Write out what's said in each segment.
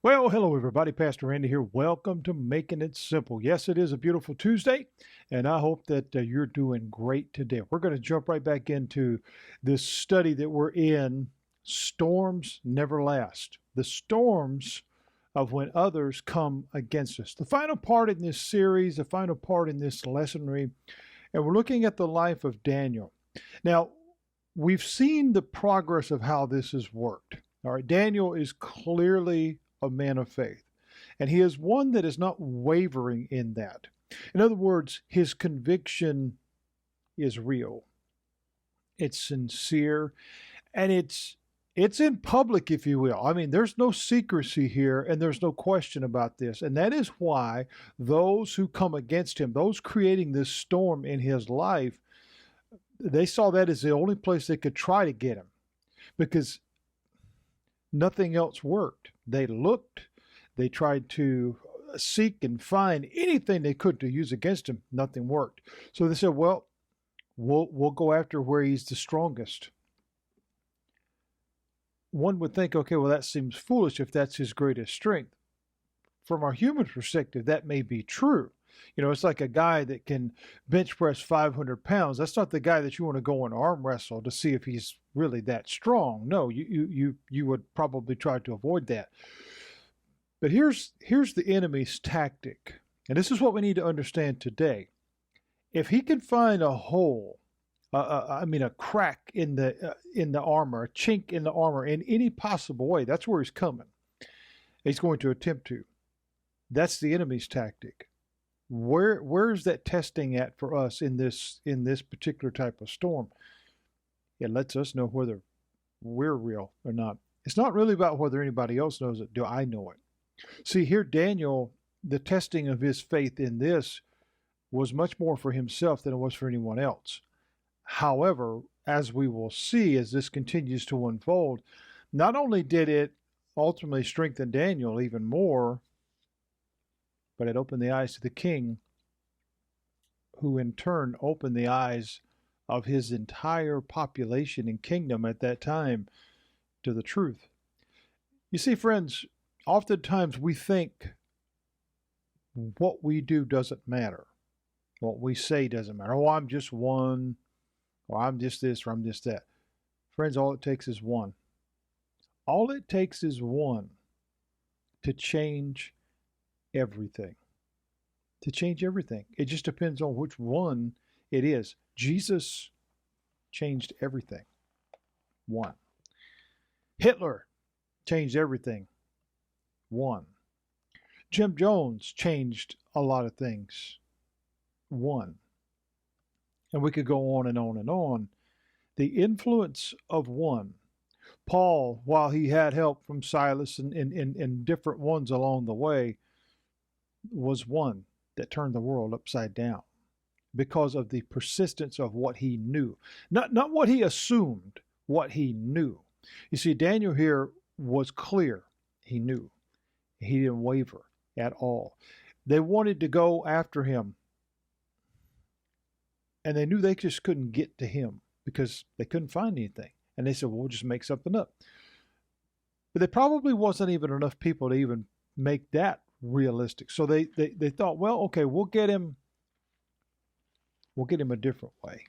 Well, hello everybody. Pastor Randy here. Welcome to Making It Simple. Yes, it is a beautiful Tuesday, and I hope that you're doing great today. We're going to jump right back into this study that we're in. Storms never last. The storms of when others come against us. The final part in this series, the final part in this lessonry, and we're looking at the life of Daniel. Now, we've seen the progress of how this has worked. All right, Daniel is clearly a man of faith, and he is one that is not wavering in that. In other words, his conviction is real, it's sincere, and it's in public, if you will. I mean, there's no secrecy here, and there's no question about this. And that is why those who come against him, those creating this storm in his life, they saw that as the only place they could try to get him because nothing else worked. They looked, they tried to seek and find anything they could to use against him. Nothing worked. So they said, well, we'll go after where he's the strongest. One would think, okay, well, that seems foolish if that's his greatest strength. From our human perspective, that may be true. You know, it's like a guy that can bench press 500 pounds. That's not the guy that you want to go and arm wrestle to see if he's really that strong. No, you would probably try to avoid that. But here's the enemy's tactic, and this is what we need to understand today. If he can find a hole, a crack in the armor, a chink in the armor, in any possible way, that's where he's coming. He's going to attempt to. That's the enemy's tactic. Where's that testing at for us in this particular type of storm? It lets us know whether we're real or not. It's not really about whether anybody else knows it. Do I know it? See, here Daniel, the testing of his faith in this was much more for himself than it was for anyone else. However, as we will see as this continues to unfold, not only did it ultimately strengthen Daniel even more, but it opened the eyes to the king, who in turn opened the eyes of his entire population and kingdom at that time to the truth. You see, friends, oftentimes we think what we do doesn't matter. What we say doesn't matter. Oh, I'm just one, or I'm just this, or I'm just that. Friends, all it takes is one. All it takes is one to change everything. To change everything. It just depends on which one it is. Jesus changed everything. One. Hitler changed everything. One. Jim Jones changed a lot of things. One. And we could go on and on and on. The influence of one. Paul, while he had help from Silas and different ones along the way, was one that turned the world upside down because of the persistence of what he knew. Not what he assumed, what he knew. You see, Daniel here was clear. He knew. He didn't waver at all. They wanted to go after him, and they knew they just couldn't get to him because they couldn't find anything. And they said, well, we'll just make something up. But there probably wasn't even enough people to even make that realistic. So they thought, well, okay, we'll get him a different way.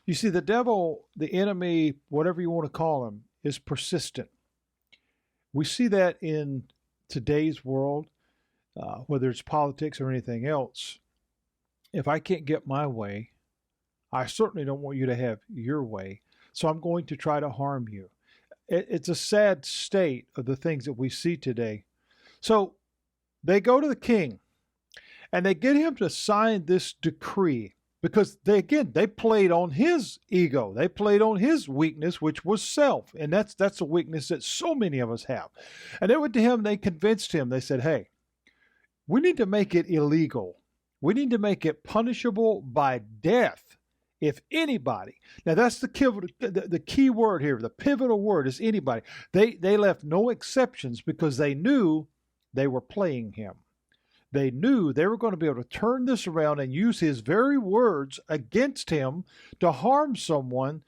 You see, the devil, the enemy, whatever you want to call him, is persistent. We see that in today's world, whether it's politics or anything else. If I can't get my way, I certainly don't want you to have your way. So I'm going to try to harm you. It's a sad state of the things that we see today. So they go to the king and they get him to sign this decree because they played on his ego. They played on his weakness, which was self. And that's a weakness that so many of us have. And they went to him, they convinced him. They said, hey, we need to make it illegal. We need to make it punishable by death. If anybody, now that's the key word here, the pivotal word is anybody. They left no exceptions because they knew they were playing him. They knew they were going to be able to turn this around and use his very words against him to harm someone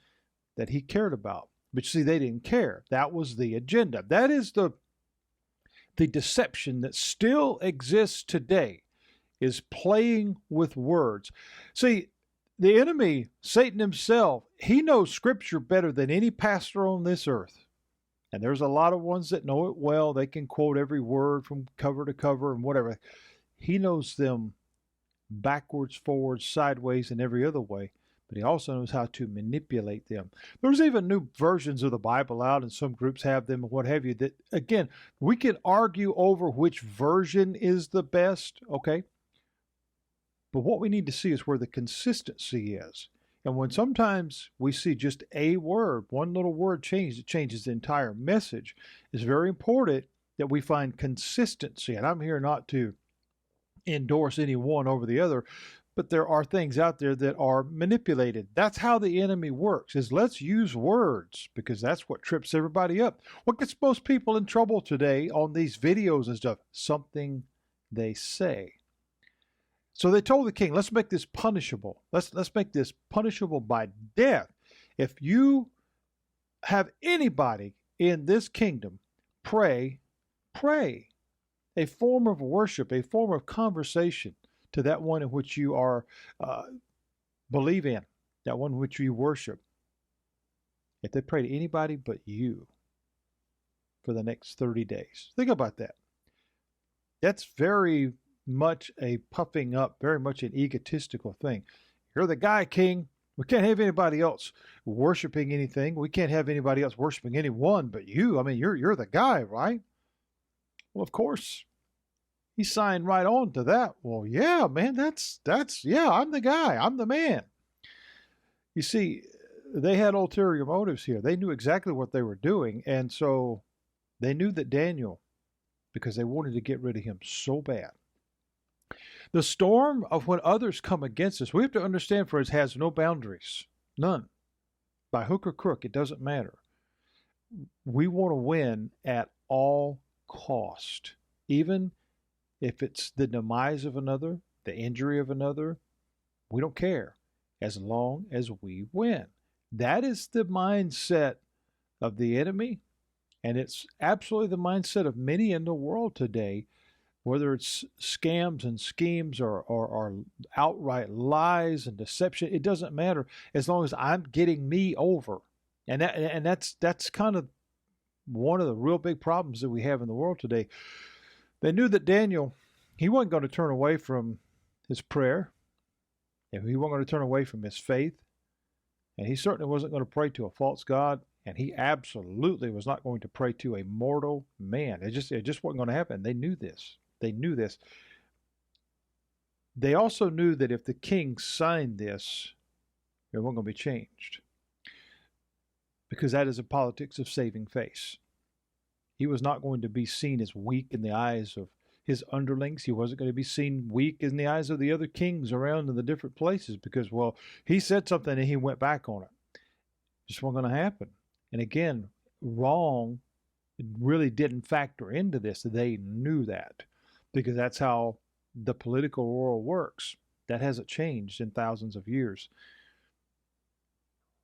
that he cared about. But see, they didn't care. That was the agenda. That is the deception that still exists today is playing with words. See, the enemy, Satan himself, he knows Scripture better than any pastor on this earth. And there's a lot of ones that know it well. They can quote every word from cover to cover and whatever. He knows them backwards, forwards, sideways, and every other way. But he also knows how to manipulate them. There's even new versions of the Bible out, and some groups have them and what have you, that, again, we can argue over which version is the best, okay? But what we need to see is where the consistency is. And when sometimes we see just a word, one little word changed, it changes the entire message, it's very important that we find consistency. And I'm here not to endorse any one over the other, but there are things out there that are manipulated. That's how the enemy works, is let's use words, because that's what trips everybody up. What gets most people in trouble today on these videos and stuff? Something they say. So they told the king, let's make this punishable. Let's make this punishable by death. If you have anybody in this kingdom pray a form of worship, a form of conversation to that one in which you are believe in, that one in which you worship. If they pray to anybody but you for the next 30 days. Think about that. That's very much a puffing up, very much an egotistical thing. You're the guy, king. We can't have anybody else worshiping anything. We can't have anybody else worshiping anyone but you. I mean, you're the guy, right? Well, of course, he signed right on to that. Well, yeah, man, that's yeah, I'm the guy. I'm the man. You see, they had ulterior motives here. They knew exactly what they were doing, and so they knew that Daniel, because they wanted to get rid of him so bad. The storm of when others come against us, we have to understand, friends, has no boundaries. None. By hook or crook, it doesn't matter. We want to win at all cost. Even if it's the demise of another, the injury of another, we don't care as long as we win. That is the mindset of the enemy, and it's absolutely the mindset of many in the world today. Whether it's scams and schemes or outright lies and deception, it doesn't matter as long as I'm getting me over. And that's kind of one of the real big problems that we have in the world today. They knew that Daniel, he wasn't going to turn away from his prayer, and he wasn't going to turn away from his faith, and he certainly wasn't going to pray to a false god, and he absolutely was not going to pray to a mortal man. It just wasn't going to happen. They knew this. They knew this. They also knew that if the king signed this, it wasn't going to be changed, because that is the politics of saving face. He was not going to be seen as weak in the eyes of his underlings. He wasn't going to be seen weak in the eyes of the other kings around in the different places because, well, he said something and he went back on it. Just wasn't going to happen. And again, wrong really didn't factor into this. They knew that, because that's how the political world works. That hasn't changed in thousands of years.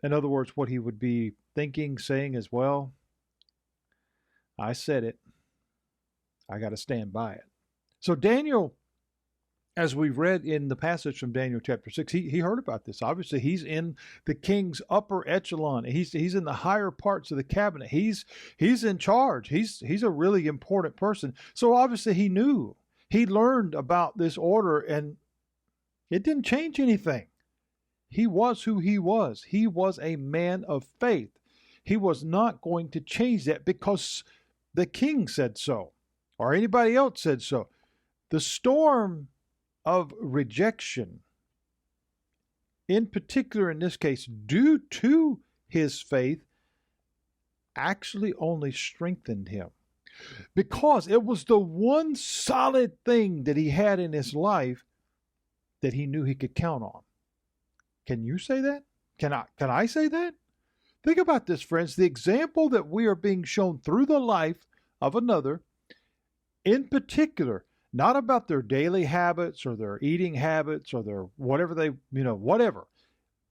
In other words, what he would be thinking, saying as well, I said it, I got to stand by it. So Daniel, as we've read in the passage from Daniel chapter 6, he heard about this. Obviously, he's in the king's upper echelon. He's in the higher parts of the cabinet. He's in charge. He's a really important person. So obviously he knew. He learned about this order, and it didn't change anything. He was who he was. He was a man of faith. He was not going to change that because the king said so, or anybody else said so. The storm of rejection, in particular in this case, due to his faith, actually only strengthened him, because it was the one solid thing that he had in his life that he knew he could count on. Can you say that? Can I say that? Think about this, friends. The example that we are being shown through the life of another, in particular, not about their daily habits or their eating habits or their whatever whatever,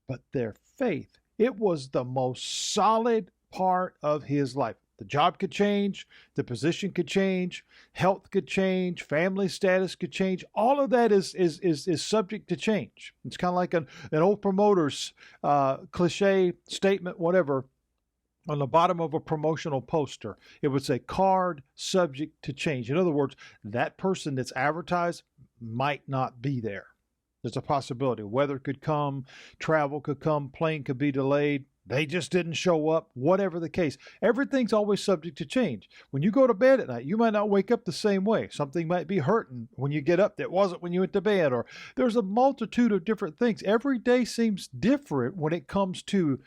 but their faith. It was the most solid part of his life. The job could change, the position could change, health could change, family status could change. All of that is subject to change. It's kind of like an old promoter's cliche statement, whatever. On the bottom of a promotional poster, it would say card subject to change. In other words, that person that's advertised might not be there. There's a possibility. Weather could come, travel could come, plane could be delayed. They just didn't show up, whatever the case. Everything's always subject to change. When you go to bed at night, you might not wake up the same way. Something might be hurting when you get up that wasn't when you went to bed, or there's a multitude of different things. Every day seems different when it comes to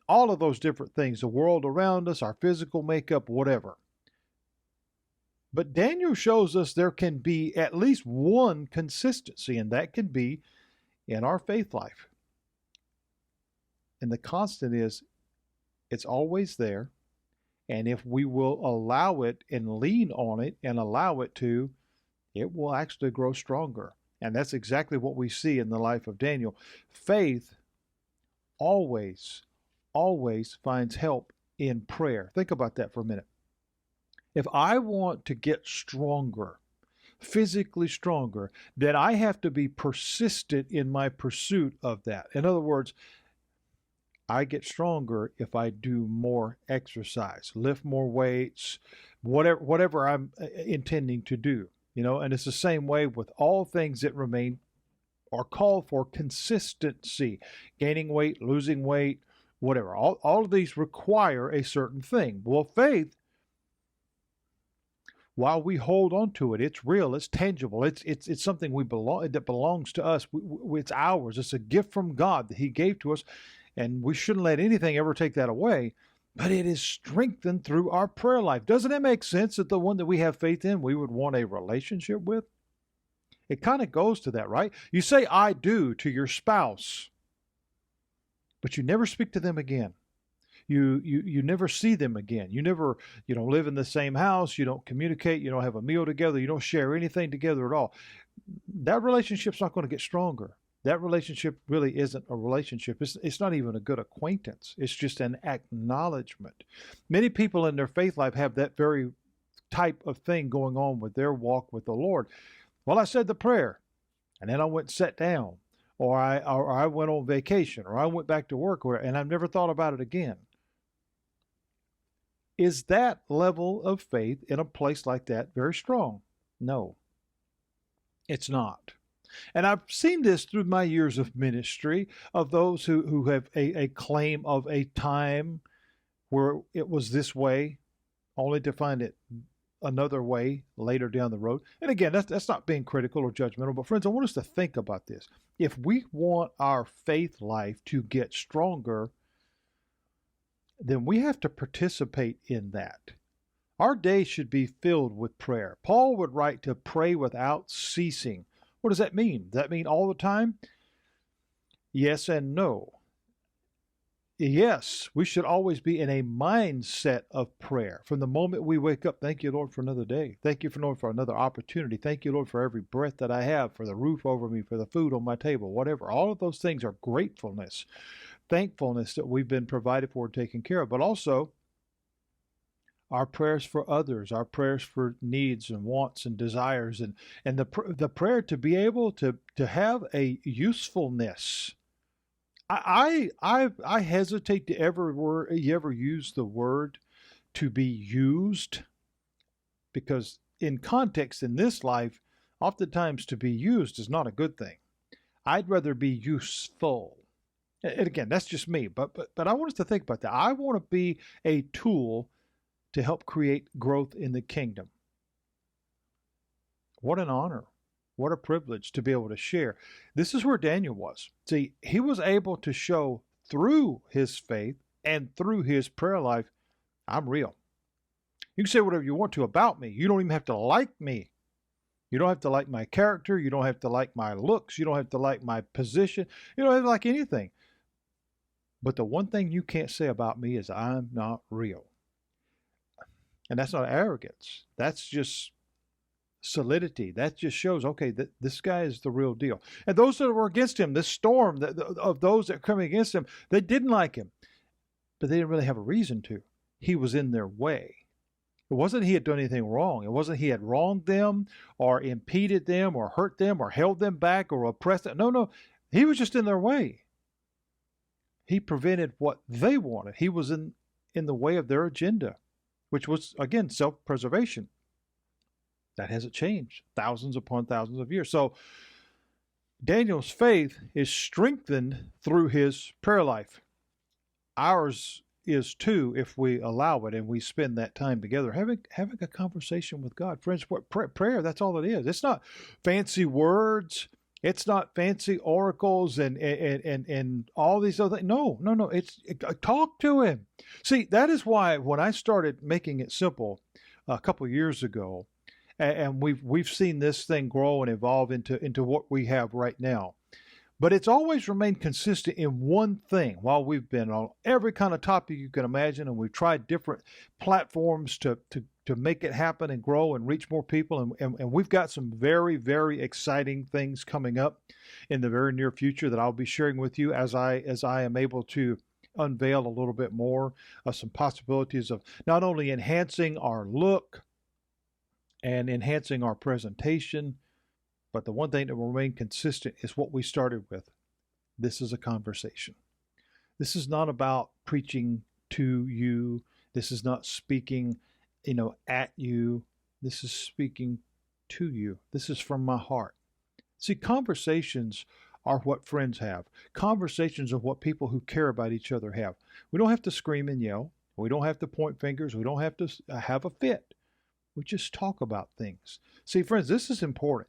all of those different things, the world around us, our physical makeup, whatever. But Daniel shows us there can be at least one consistency, and that can be in our faith life. And the constant is, it's always there. And if we will allow it and lean on it and allow it to, it will actually grow stronger. And that's exactly what we see in the life of Daniel. Faith always finds help in prayer. Think about that for a minute. If I want to get stronger, physically stronger, then I have to be persistent in my pursuit of that. In other words, I get stronger if I do more exercise, lift more weights, whatever I'm intending to do. And it's the same way with all things that remain are called for consistency, gaining weight, losing weight, whatever. All of these require a certain thing. Well, faith, while we hold on to it, it's real, it's tangible, it's something that belongs to us. It's ours. It's a gift from God that He gave to us, and we shouldn't let anything ever take that away. But it is strengthened through our prayer life. Doesn't it make sense that the one that we have faith in, we would want a relationship with? It kind of goes to that, right? You say "I do" to your spouse, but you never speak to them again. You never see them again. You never, live in the same house. You don't communicate. You don't have a meal together. You don't share anything together at all. That relationship's not going to get stronger. That relationship really isn't a relationship. It's not even a good acquaintance. It's just an acknowledgement. Many people in their faith life have that very type of thing going on with their walk with the Lord. Well, I said the prayer, and then I went and sat down, or I went on vacation, or I went back to work, and I've never thought about it again. Is that level of faith in a place like that very strong? No, it's not. And I've seen this through my years of ministry, of those who have a claim of a time where it was this way, only to find it another way later down the road. And again, that's not being critical or judgmental, but friends, I want us to think about this. If we want our faith life to get stronger, then we have to participate in that. Our day should be filled with prayer. Paul would write to pray without ceasing. What does that mean? Does that mean all the time? Yes and no. Yes, we should always be in a mindset of prayer. From the moment we wake up, thank you, Lord, for another day. Thank you, Lord, for another opportunity. Thank you, Lord, for every breath that I have, for the roof over me, for the food on my table, whatever. All of those things are gratefulness, thankfulness that we've been provided for and taken care of. But also, our prayers for others, our prayers for needs and wants and desires, and the prayer to be able to have a usefulness. I hesitate to ever use the word to be used, because in context in this life, oftentimes to be used is not a good thing. I'd rather be useful. And again, that's just me, but I want us to think about that. I want to be a tool to help create growth in the kingdom. What an honor. What a privilege to be able to share. This is where Daniel was. See, he was able to show through his faith and through his prayer life, I'm real. You can say whatever you want to about me. You don't even have to like me. You don't have to like my character. You don't have to like my looks. You don't have to like my position. You don't have to like anything. But the one thing you can't say about me is I'm not real. And that's not arrogance. That's just solidity. That just shows, okay, this guy is the real deal. And those that were against him, this storm of those that were coming against him, they didn't like him. But they didn't really have a reason to. He was in their way. It wasn't he had done anything wrong. It wasn't he had wronged them or impeded them or hurt them or held them back or oppressed them. No, no. He was just in their way. He prevented what they wanted. He was in the way of their agenda, which was, again, self-preservation. That hasn't changed thousands upon thousands of years. So Daniel's faith is strengthened through his prayer life. Ours is too, if we allow it and we spend that time together having a conversation with God. Friends, prayer, that's all it is. It's not fancy words. It's not fancy oracles and all these other things. No. It's talk to him. See, that is why when I started making it simple a couple of years ago, and we've seen this thing grow and evolve into what we have right now. But it's always remained consistent in one thing while we've been on every kind of topic you can imagine, and we've tried different platforms to make it happen and grow and reach more people. And we've got some very, very exciting things coming up in the very near future that I'll be sharing with you as I am able to unveil a little bit more of some possibilities of not only enhancing our look and enhancing our presentation, but the one thing that will remain consistent is what we started with. This is a conversation. This is not about preaching to you. This is not speaking, at you. This is speaking to you. This is from my heart. See, conversations are what friends have. Conversations are what people who care about each other have. We don't have to scream and yell. We don't have to point fingers. We don't have to have a fit. We just talk about things. See, friends, this is important.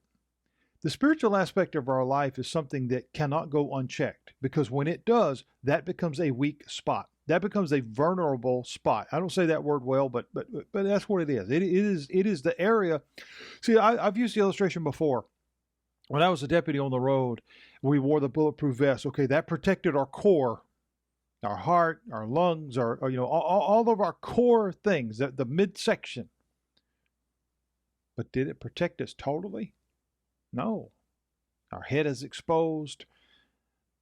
The spiritual aspect of our life is something that cannot go unchecked, because when it does, that becomes a weak spot. That becomes a vulnerable spot. I don't say that word well, but that's what it is. It is the area. See, I've used the illustration before. When I was a deputy on the road, we wore the bulletproof vest. Okay, that protected our core, our heart, our lungs, all of our core things, the midsection. But did it protect us totally? No. Our head is exposed.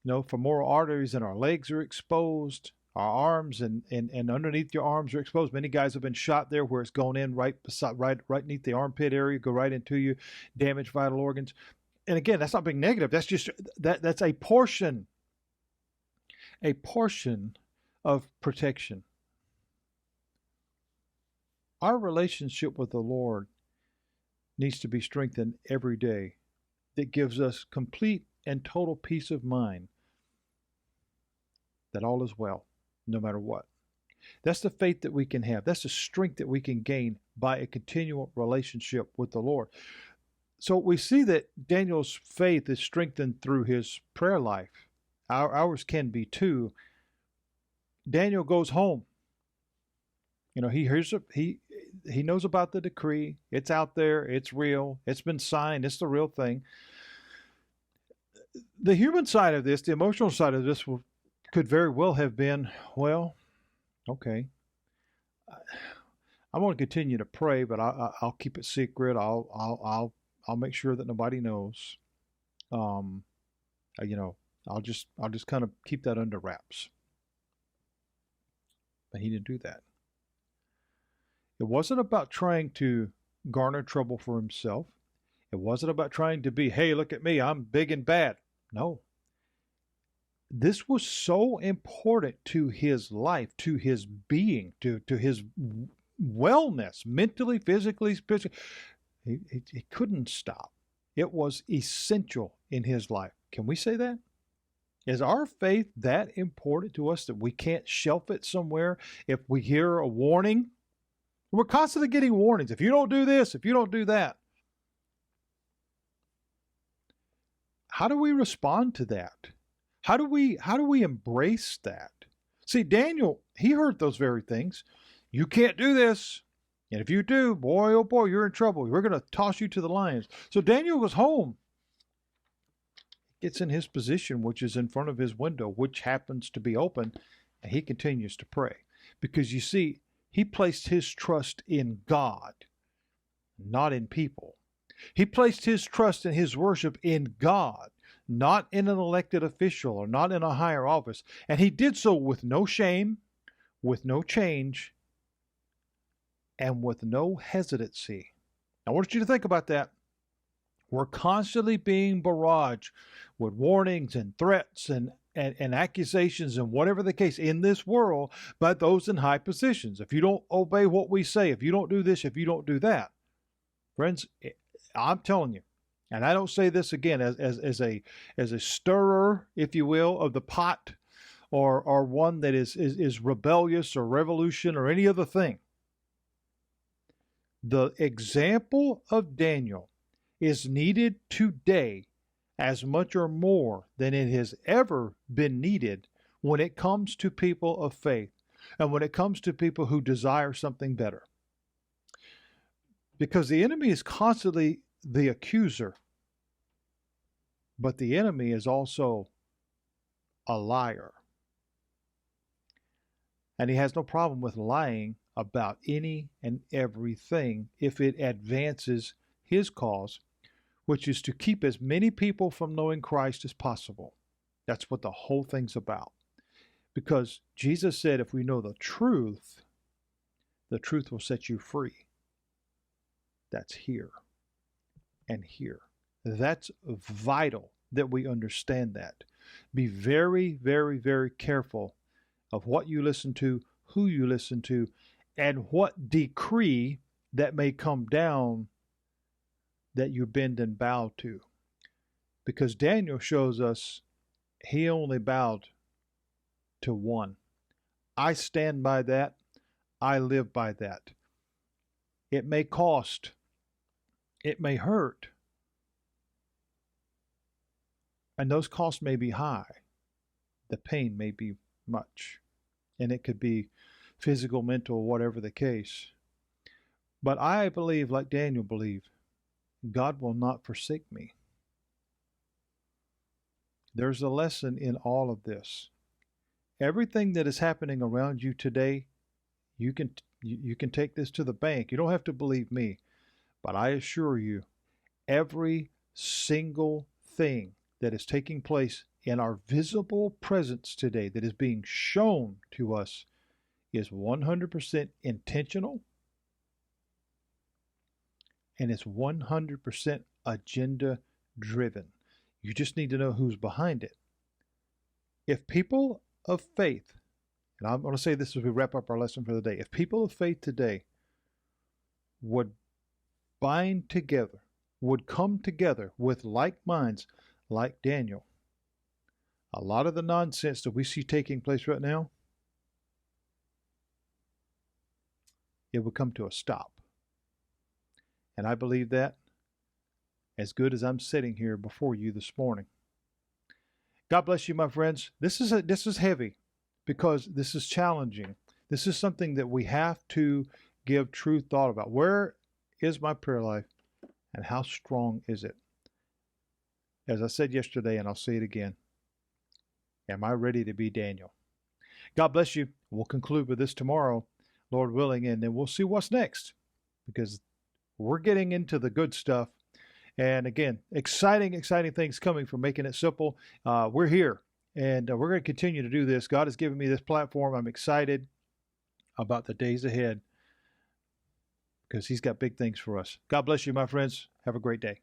Femoral arteries in our legs are exposed. Our arms and underneath your arms are exposed. Many guys have been shot there where it's gone in right beneath the armpit area, go right into you, damage vital organs. And again, that's not being negative. That's just that's a portion of protection. Our relationship with the Lord needs to be strengthened every day. That gives us complete and total peace of mind that all is well, no matter what. That's the faith that we can have. That's the strength that we can gain by a continual relationship with the Lord. So we see that Daniel's faith is strengthened through his prayer life. Ours can be too. Daniel goes home. He knows about the decree. It's out there. It's real. It's been signed. It's the real thing. The human side of this, the emotional side of this, could very well have been, well, okay, I want to continue to pray, but I'll keep it secret. I'll make sure that nobody knows. I'll just kind of keep that under wraps. But he didn't do that. It wasn't about trying to garner trouble for himself. It wasn't about trying to be, hey, look at me, I'm big and bad. No. This was so important to his life, to his being, to his wellness, mentally, physically, spiritually. He couldn't stop. It was essential in his life. Can we say that? Is our faith that important to us that we can't shelf it somewhere if we hear a warning? We're constantly getting warnings. If you don't do this, if you don't do that. How do we respond to that? How do we embrace that? See, Daniel, he heard those very things. You can't do this. And if you do, boy, oh boy, you're in trouble. We're going to toss you to the lions. So Daniel goes home. Gets in his position, which is in front of his window, which happens to be open, and he continues to pray. Because you see, he placed his trust in God, not in people. He placed his trust and his worship in God, not in an elected official or not in a higher office. And he did so with no shame, with no change, and with no hesitancy. I want you to think about that. We're constantly being barraged with warnings and threats and accusations and whatever the case in this world by those in high positions. If you don't obey what we say, if you don't do this, if you don't do that, friends, I'm telling you, and I don't say this again as a stirrer, if you will, of the pot, or one that is rebellious or revolution or any other thing. The example of Daniel is needed today as much or more than it has ever been needed when it comes to people of faith and when it comes to people who desire something better. Because the enemy is constantly the accuser, but the enemy is also a liar. And he has no problem with lying about any and everything if it advances his cause, which is to keep as many people from knowing Christ as possible. That's what the whole thing's about. Because Jesus said if we know the truth will set you free. That's here and here. That's vital that we understand that. Be very, very, very careful of what you listen to, who you listen to, and what decree that may come down that you bend and bow to. Because Daniel shows us he only bowed to one. I stand by that. I live by that. It may cost. It may hurt. And those costs may be high. The pain may be much. And it could be physical, mental, whatever the case. But I believe, like Daniel believed, God will not forsake me. There's a lesson in all of this. Everything that is happening around you today, you can take this to the bank. You don't have to believe me, but I assure you, every single thing that is taking place in our visible presence today that is being shown to us is 100% intentional, and it's 100% agenda driven. You just need to know who's behind it. If people of faith, and I'm going to say this as we wrap up our lesson for the day, if people of faith today would bind together, would come together with like minds like Daniel, a lot of the nonsense that we see taking place right now, it would come to a stop. And I believe that as good as I'm sitting here before you this morning. God bless you, my friends. This is heavy because this is challenging. This is something that we have to give true thought about. Where is my prayer life and how strong is it? As I said yesterday, and I'll say it again, am I ready to be Daniel? God bless you. We'll conclude with this tomorrow, Lord willing, and then we'll see what's next, because we're getting into the good stuff. And again, exciting things coming from Making It Simple. We're here, and we're going to continue to do this. God has given me this platform. I'm excited about the days ahead because He's got big things for us. God bless you, my friends. Have a great day.